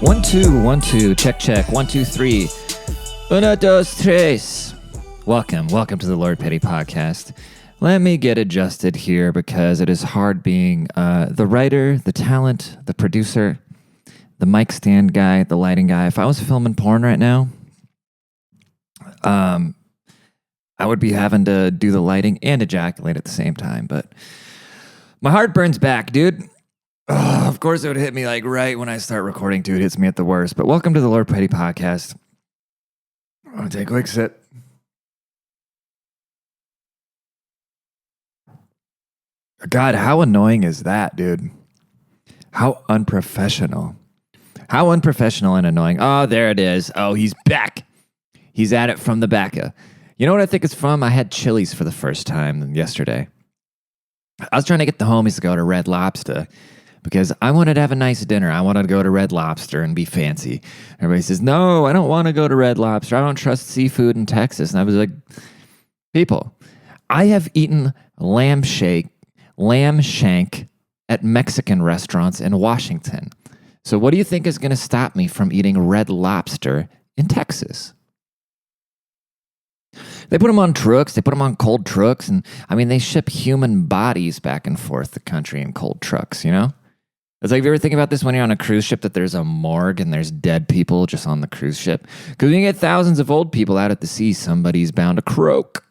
1 2 1 2 check check 1 2 3 uno dos tres. Welcome to the Lord Petty podcast. Let me get adjusted here because it is hard being the writer, the talent, the producer, the mic stand guy, the lighting guy. If I was filming porn right now, I would be having to do the lighting and ejaculate at the same time. But my heart burns back, dude. Of course, it would hit me like right when I start recording, too. It hits me at the worst. But welcome to the Lord Petty podcast. I'm going to take a quick sip. God, how annoying is that, dude? How unprofessional. How unprofessional and annoying. Oh, there it is. Oh, he's back. He's at it from the back. You know what I think it's from? I had Chili's for the first time yesterday. I was trying to get the homies to go to Red Lobster because I wanted to have a nice dinner. I wanted to go to Red Lobster and be fancy. Everybody says, no, I don't want to go to Red Lobster. I don't trust seafood in Texas. And I was like, people, I have eaten lamb shank at Mexican restaurants in Washington. So what do you think is going to stop me from eating Red Lobster in Texas? They put them on trucks. They put them on cold trucks. And I mean, they ship human bodies back and forth the country in cold trucks, you know? It's like, have you ever think about this when you're on a cruise ship that there's a morgue and there's dead people just on the cruise ship? Because when you get thousands of old people out at the sea, somebody's bound to croak.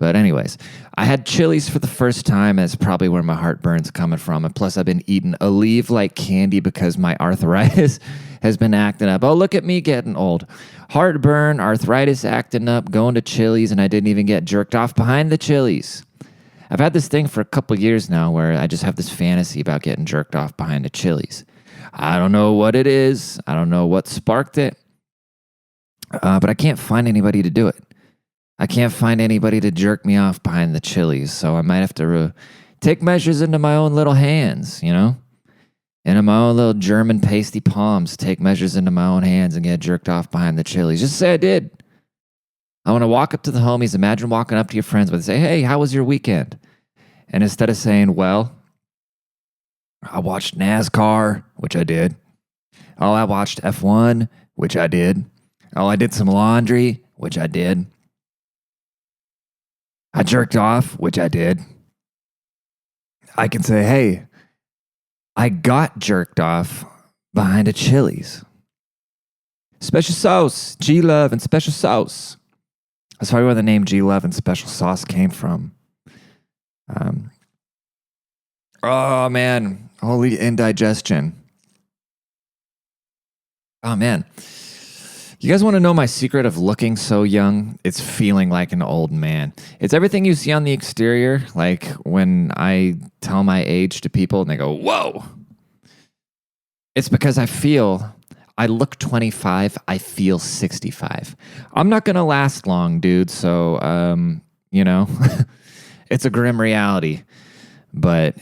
But anyways, I had Chili's for the first time. That's probably where my heartburn's coming from. And plus, I've been eating Aleve like candy because my arthritis has been acting up. Oh, look at me getting old. Heartburn, arthritis acting up, going to Chili's, and I didn't even get jerked off behind the Chili's. I've had this thing for a couple years now where I just have this fantasy about getting jerked off behind a Chili's. I don't know what it is. I don't know what sparked it. But I can't find anybody to do it. I can't find anybody to jerk me off behind the Chili's, so I might have to take measures into my own little hands, you know? Into my own little German pasty palms, take measures into my own hands and get jerked off behind the Chili's. Just say I did. I want to walk up to the homies. Imagine walking up to your friends and say, hey, how was your weekend? And instead of saying, well, I watched NASCAR, which I did. Oh, I watched F1, which I did. Oh, I did some laundry, which I did. I jerked off, which I did. I can say, hey, I got jerked off behind a Chili's. Special sauce, G-Love and special sauce. That's probably where the name G-Love and special sauce came from. Oh, man. Holy indigestion. Oh, man. You guys want to know my secret of looking so young? It's feeling like an old man. It's everything you see on the exterior. Like when I tell my age to people and they go, whoa. It's because I look 25. I feel 65. I'm not going to last long, dude. So, you know, it's a grim reality. But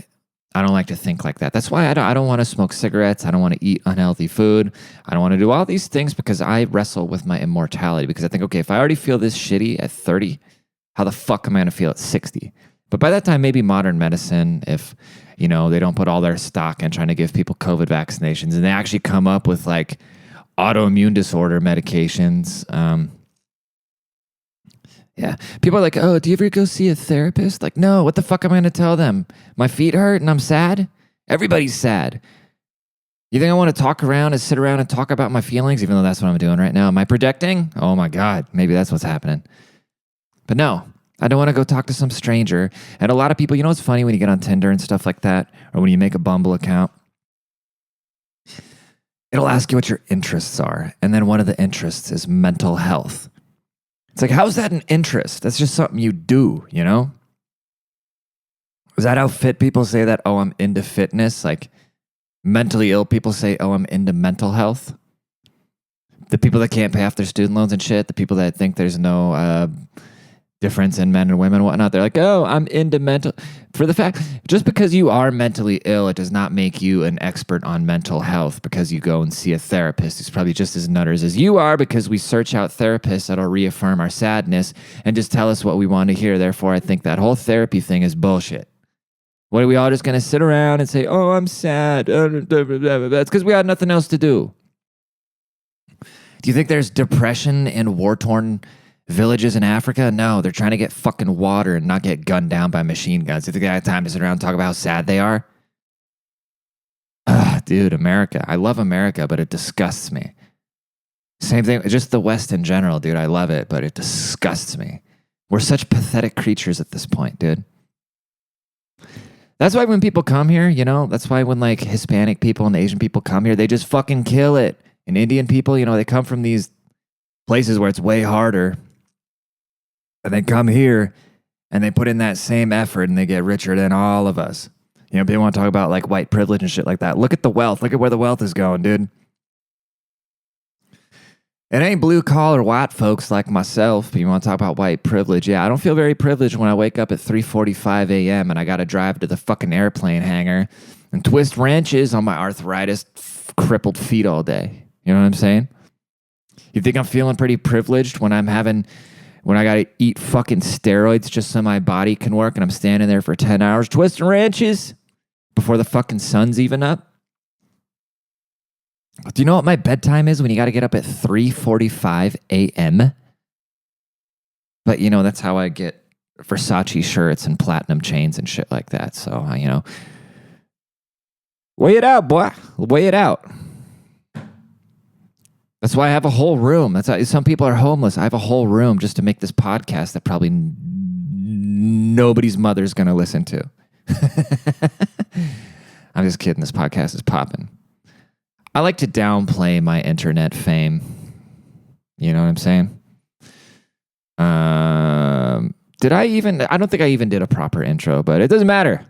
I don't like to think like that. That's why I don't want to smoke cigarettes. I don't want to eat unhealthy food. I don't want to do all these things because I wrestle with my immortality. Because I think, okay, if I already feel this shitty at 30, how the fuck am I going to feel at 60? But by that time, maybe modern medicine, if, you know, they don't put all their stock in trying to give people COVID vaccinations and they actually come up with like autoimmune disorder medications. Yeah. People are like, oh, do you ever go see a therapist? Like, no, what the fuck am I going to tell them? My feet hurt and I'm sad? Everybody's sad. You think I want to talk around and sit around and talk about my feelings, even though that's what I'm doing right now? Am I projecting? Oh my God, maybe that's what's happening. But no, I don't want to go talk to some stranger. And a lot of people, you know what's funny when you get on Tinder and stuff like that, or when you make a Bumble account? It'll ask you what your interests are. And then one of the interests is mental health. It's like, how's that an interest? That's just something you do, you know? Is that how fit people say that? Oh, I'm into fitness. Like mentally ill people say, oh, I'm into mental health. The people that can't pay off their student loans and shit, the people that think there's no difference in men and women and whatnot, they're like, oh, I'm into mental. For the fact, just because you are mentally ill, it does not make you an expert on mental health because you go and see a therapist who's probably just as nutters as you are because we search out therapists that'll reaffirm our sadness and just tell us what we want to hear. Therefore, I think that whole therapy thing is bullshit. What are we all just going to sit around and say, oh, I'm sad? That's because we had nothing else to do. Do you think there's depression in war-torn villages in Africa? No, they're trying to get fucking water and not get gunned down by machine guns. Do you think they have time to sit around and talk about how sad they are? Dude, America. I love America, but it disgusts me. Same thing, just the West in general, dude. I love it, but it disgusts me. We're such pathetic creatures at this point, dude. That's why when people come here, you know, that's why when like Hispanic people and Asian people come here, they just fucking kill it. And Indian people, you know, they come from these places where it's way harder. And they come here and they put in that same effort and they get richer than all of us. You know, people want to talk about like white privilege and shit like that. Look at the wealth. Look at where the wealth is going, dude. It ain't blue collar white folks like myself. But you want to talk about white privilege? Yeah, I don't feel very privileged when I wake up at 3:45 a.m. and I got to drive to the fucking airplane hangar and twist wrenches on my arthritis crippled feet all day. You know what I'm saying? You think I'm feeling pretty privileged when I got to eat fucking steroids just so my body can work and I'm standing there for 10 hours twisting wrenches before the fucking sun's even up? Do you know what my bedtime is when you got to get up at 3:45 a.m.? But, you know, that's how I get Versace shirts and platinum chains and shit like that. So, you know, weigh it out, boy. Weigh it out. That's why I have a whole room. That's why some people are homeless. I have a whole room just to make this podcast that probably nobody's mother's going to listen to. I'm just kidding. This podcast is popping. I like to downplay my internet fame. You know what I'm saying? I don't think I even did a proper intro, but it doesn't matter.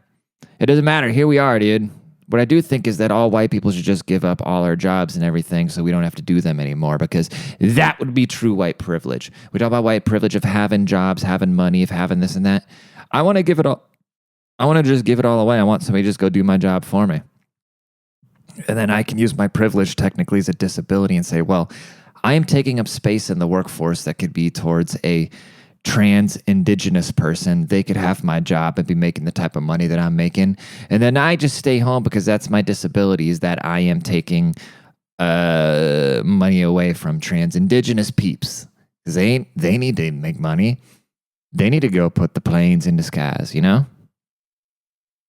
It doesn't matter. Here we are, dude. What I do think is that all white people should just give up all our jobs and everything so we don't have to do them anymore, because that would be true white privilege. We talk about white privilege of having jobs, having money, of having this and that. I want to give it all. I want to just give it all away. I want somebody to just go do my job for me. And then I can use my privilege technically as a disability and say, well, I am taking up space in the workforce that could be towards a trans indigenous person. They could have my job and be making the type of money that I'm making. And then I just stay home because that's my disability, is that I am taking money away from trans indigenous peeps. Because they need to make money. They need to go put the planes into skies, you know?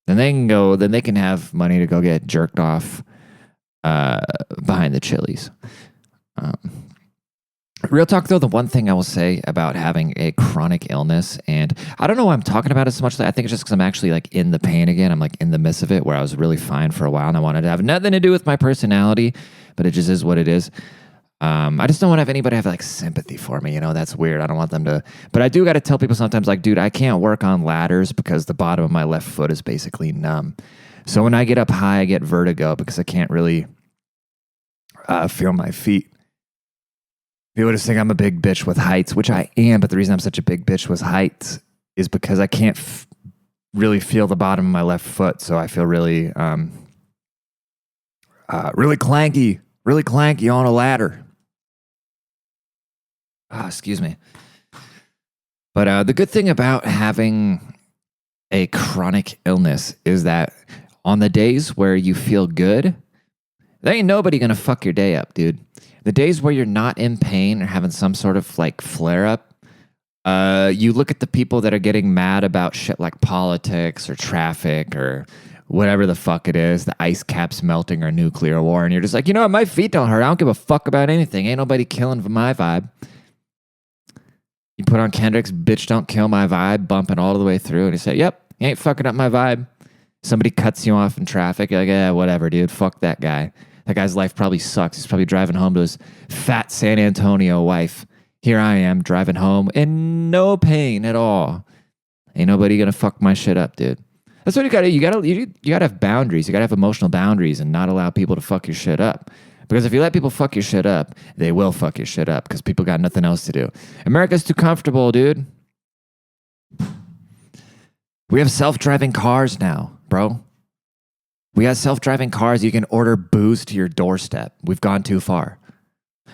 Then they can have money to go get jerked off behind the Chili's. Real talk, though, the one thing I will say about having a chronic illness, and I don't know why I'm talking about it so much. I think it's just because I'm actually like in the pain again. I'm like in the midst of it, where I was really fine for a while and I wanted to have nothing to do with my personality, but it just is what it is. I just don't want to have anybody have like sympathy for me. You know, that's weird. I don't want them to, but I do got to tell people sometimes, like, dude, I can't work on ladders because the bottom of my left foot is basically numb. So when I get up high, I get vertigo because I can't really feel my feet. People just think I'm a big bitch with heights, which I am. But the reason I'm such a big bitch with heights is because I can't really feel the bottom of my left foot. So I feel really, really clanky on a ladder. Excuse me. But the good thing about having a chronic illness is that on the days where you feel good, there ain't nobody gonna fuck your day up, dude. The days where you're not in pain or having some sort of like flare up, you look at the people that are getting mad about shit like politics or traffic or whatever the fuck it is, the ice caps melting or nuclear war, and you're just like, you know what, my feet don't hurt. I don't give a fuck about anything. Ain't nobody killing my vibe. You put on Kendrick's Bitch Don't Kill My Vibe, bumping all the way through, and you say, yep, you ain't fucking up my vibe. Somebody cuts you off in traffic, you're like, yeah, whatever, dude, fuck that guy. That guy's life probably sucks. He's probably driving home to his fat San Antonio wife. Here I am driving home in no pain at all. Ain't nobody gonna fuck my shit up, dude. That's what you gotta. You gotta have boundaries. You gotta have emotional boundaries and not allow people to fuck your shit up. Because if you let people fuck your shit up, they will fuck your shit up because people got nothing else to do. America's too comfortable, dude. We have self-driving cars now, bro. We got self-driving cars. You can order booze to your doorstep. We've gone too far.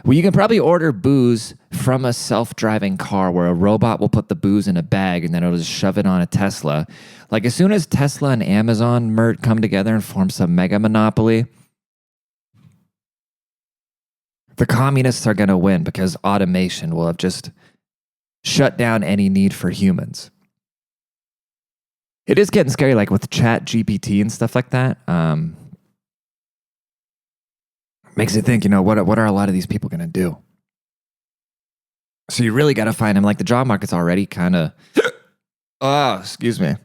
Well, you can probably order booze from a self-driving car where a robot will put the booze in a bag and then it'll just shove it on a Tesla. Like as soon as Tesla and Amazon come together and form some mega monopoly, The communists are going to win because automation will have just shut down any need for humans. It is getting scary, like with Chat GPT and stuff like that. Makes you think, what are a lot of these people going to do? So you really got to find them. Like the job market's already kind of, excuse me.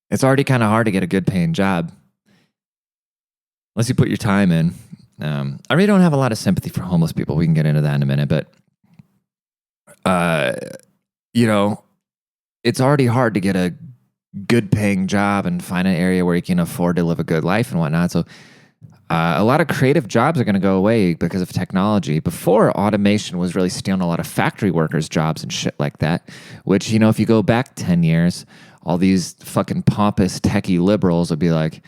It's already kind of hard to get a good paying job unless you put your time in. I really don't have a lot of sympathy for homeless people. We can get into that in a minute, but it's already hard to get a good paying job and find an area where you can afford to live a good life and whatnot. So a lot of creative jobs are going to go away because of technology. Before, automation was really stealing a lot of factory workers' jobs and shit like that, which, if you go back 10 years, all these fucking pompous techie liberals would be like,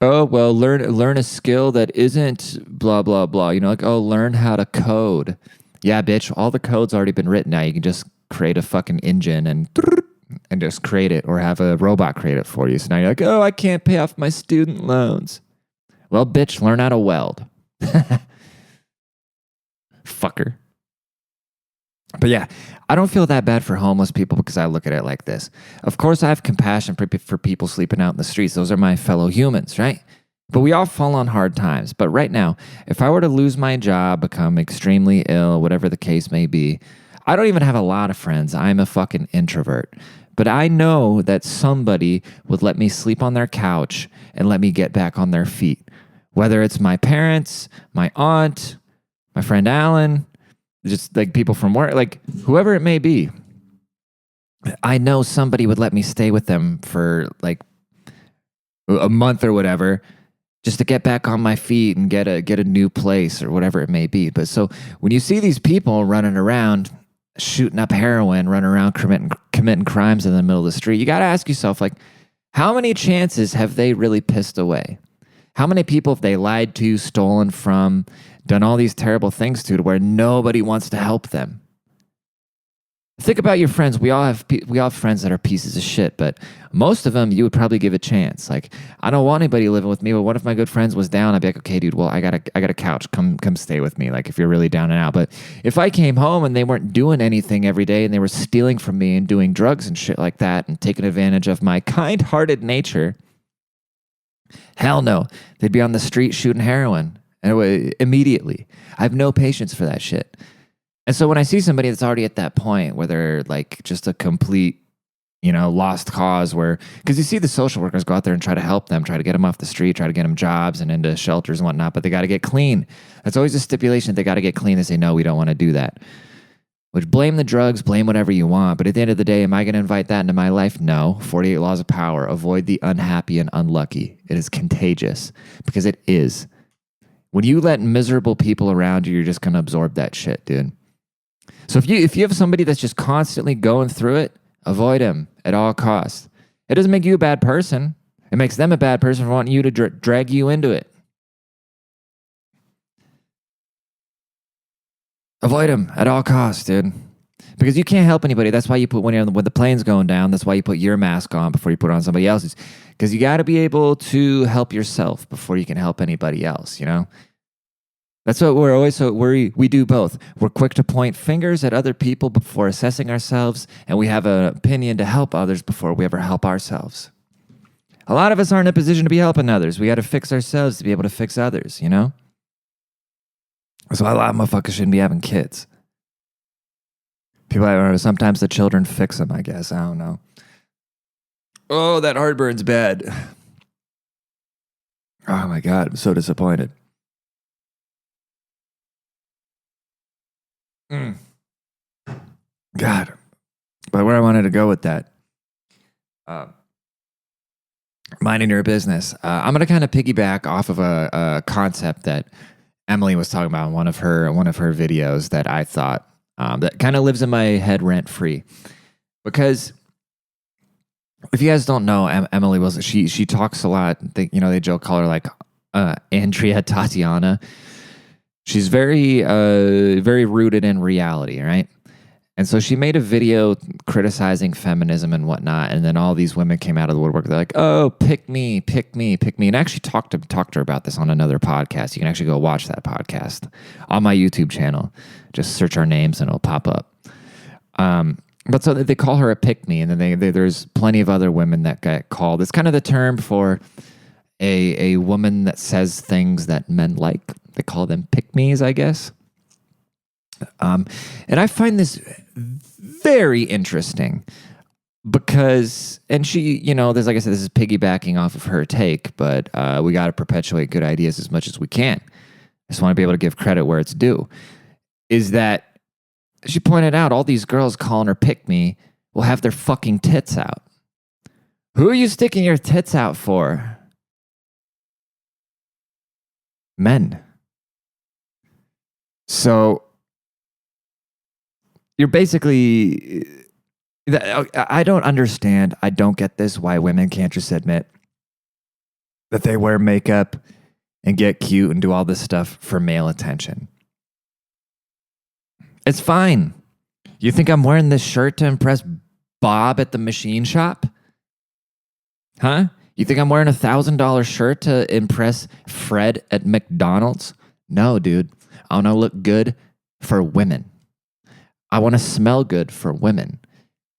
oh, well, learn a skill that isn't blah, blah, blah. Learn how to code. Yeah, bitch, all the code's already been written now. You can just create a fucking engine and just create it, or have a robot create it for you. So now you're like, oh, I can't pay off my student loans. Well, bitch, learn how to weld. Fucker. But yeah, I don't feel that bad for homeless people because I look at it like this. Of course, I have compassion for people sleeping out in the streets. Those are my fellow humans, right? But we all fall on hard times. But right now, if I were to lose my job, become extremely ill, whatever the case may be, I don't even have a lot of friends. I'm a fucking introvert. But I know that somebody would let me sleep on their couch and let me get back on their feet. Whether it's my parents, my aunt, my friend Alan, just like people from work, like whoever it may be. I know somebody would let me stay with them for like a month or whatever, just to get back on my feet and get a new place or whatever it may be. But so when you see these people running around, shooting up heroin, running around committing crimes in the middle of the street, you got to ask yourself, like, how many chances have they really pissed away? How many people have they lied to, stolen from, done all these terrible things to where nobody wants to help them? Think about your friends. We all have friends that are pieces of shit, but most of them you would probably give a chance. Like, I don't want anybody living with me, but what if my good friends was down? I'd be like, okay, dude, well, I got a couch. Come stay with me. Like, if you're really down and out. But if I came home and they weren't doing anything every day and they were stealing from me and doing drugs and shit like that and taking advantage of my kind-hearted nature, hell no, they'd be on the street shooting heroin immediately. I have no patience for that shit. And so when I see somebody that's already at that point where they're like just a complete, lost cause, because you see the social workers go out there and try to help them, try to get them off the street, try to get them jobs and into shelters and whatnot, but they got to get clean. That's always a stipulation. They got to get clean. They say, no, we don't want to do that. Which, blame the drugs, blame whatever you want. But at the end of the day, am I going to invite that into my life? No. 48 Laws of Power. Avoid the unhappy and unlucky. It is contagious, because it is. When you let miserable people around you, you're just going to absorb that shit, dude. So if you have somebody that's just constantly going through it, avoid him at all costs. It doesn't make you a bad person. It makes them a bad person for wanting you to drag you into it. Avoid him at all costs, dude. Because you can't help anybody. That's why you put, when the plane's going down, that's why you put your mask on before you put on somebody else's. Because you got to be able to help yourself before you can help anybody else, That's what we're always, we do both. We're quick to point fingers at other people before assessing ourselves, and we have an opinion to help others before we ever help ourselves. A lot of us aren't in a position to be helping others. We got to fix ourselves to be able to fix others, So a lot of motherfuckers shouldn't be having kids. People, sometimes the children fix them, I guess. I don't know. Oh, that heartburn's bad. Oh my God, I'm so disappointed. God. But where I wanted to go with that, minding your business, I'm going to kind of piggyback off of a concept that Emily was talking about in one of her videos that I thought that kind of lives in my head rent free. Because if you guys don't know, Emily was she talks a lot. They joke, call her like Andrea Tatiana. She's very very rooted in reality, right? And so she made a video criticizing feminism and whatnot. And then all these women came out of the woodwork. They're like, oh, pick me, pick me, pick me. And I actually talked to her about this on another podcast. You can actually go watch that podcast on my YouTube channel. Just search our names and it'll pop up. But so they call her a pick me. And then there's plenty of other women that get called. It's kind of the term for a woman that says things that men like. They call them pick me's, I guess. And I find this very interesting because, and she, there's, like I said, this is piggybacking off of her take, but we got to perpetuate good ideas as much as we can. I just want to be able to give credit where it's due. Is that she pointed out all these girls calling her pick me will have their fucking tits out. Who are you sticking your tits out for? Men. So you're basically, I don't understand. I don't get this, why women can't just admit that they wear makeup and get cute and do all this stuff for male attention. It's fine. You think I'm wearing this shirt to impress Bob at the machine shop? Huh? You think I'm wearing $1,000 shirt to impress Fred at McDonald's? No, dude. I want to look good for women. I want to smell good for women.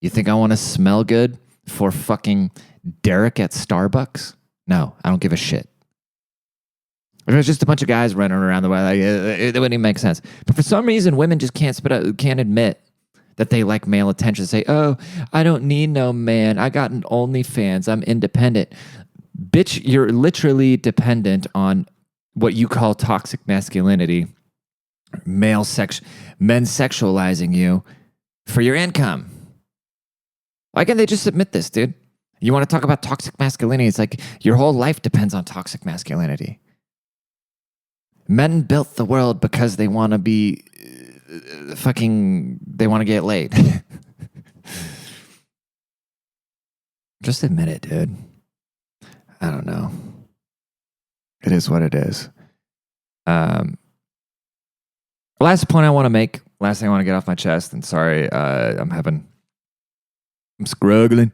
You think I want to smell good for fucking Derek at Starbucks? No, I don't give a shit. If it was just a bunch of guys running around the way, it wouldn't even make sense. But for some reason, women just can't admit that they like male attention. Say, oh, I don't need no man. I got an OnlyFans. I'm independent. Bitch, you're literally dependent on what you call toxic masculinity. Men sexualizing you for your income. Why can't they just admit this, dude? You want to talk about toxic masculinity? It's like your whole life depends on toxic masculinity. Men built the world because they want to be they want to get laid. Just admit it, dude. I don't know. It is what it is. Last point I want to make, last thing I want to get off my chest, and sorry, I'm struggling.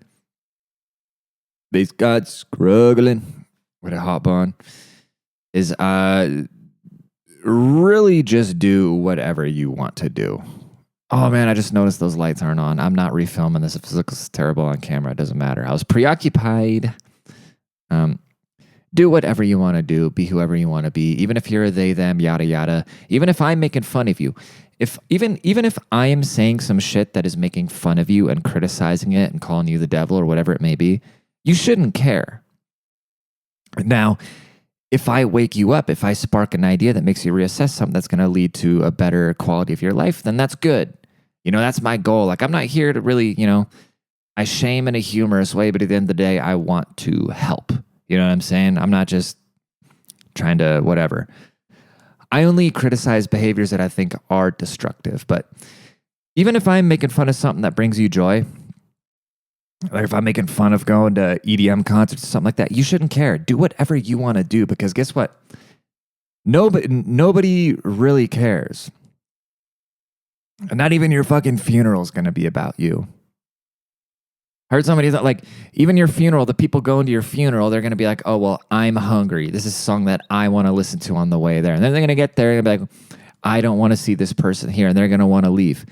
These guys struggling with a hot bun. Is really just do whatever you want to do. Oh man, I just noticed those lights aren't on. I'm not refilming this. If it looks terrible on camera, it doesn't matter. I was preoccupied. Do whatever you want to do. Be whoever you want to be. Even if you're a they, them, yada, yada. Even if I'm making fun of you. Even if I am saying some shit that is making fun of you and criticizing it and calling you the devil or whatever it may be, you shouldn't care. Now, if I wake you up, if I spark an idea that makes you reassess something that's going to lead to a better quality of your life, then that's good. That's my goal. Like, I'm not here to really, I shame in a humorous way, but at the end of the day, I want to help. You know what I'm saying? I'm not just trying to whatever. I only criticize behaviors that I think are destructive. But even if I'm making fun of something that brings you joy, like if I'm making fun of going to EDM concerts or something like that, you shouldn't care. Do whatever you want to do, because guess what? Nobody really cares. And not even your fucking funeral is going to be about you. I heard somebody that, like, even your funeral, the people going to your funeral, they're going to be like, oh, well, I'm hungry. This is a song that I want to listen to on the way there. And then they're going to get there and be like, I don't want to see this person here. And they're going to want to leave.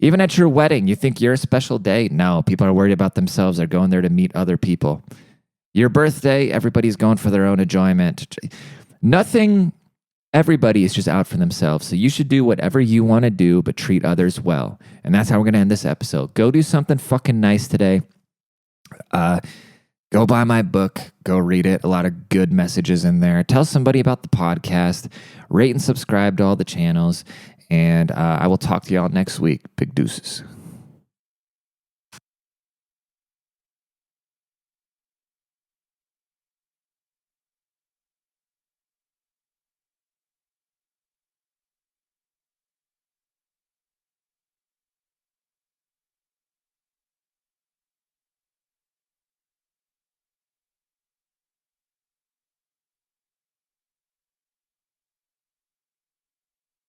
Even at your wedding, you think you're a special day? No, people are worried about themselves. They're going there to meet other people. Your birthday, everybody's going for their own enjoyment. Everybody is just out for themselves. So you should do whatever you want to do, but treat others well. And that's how we're going to end this episode. Go do something fucking nice today. Go buy my book. Go read it. A lot of good messages in there. Tell somebody about the podcast. Rate and subscribe to all the channels. And I will talk to y'all next week. Big deuces.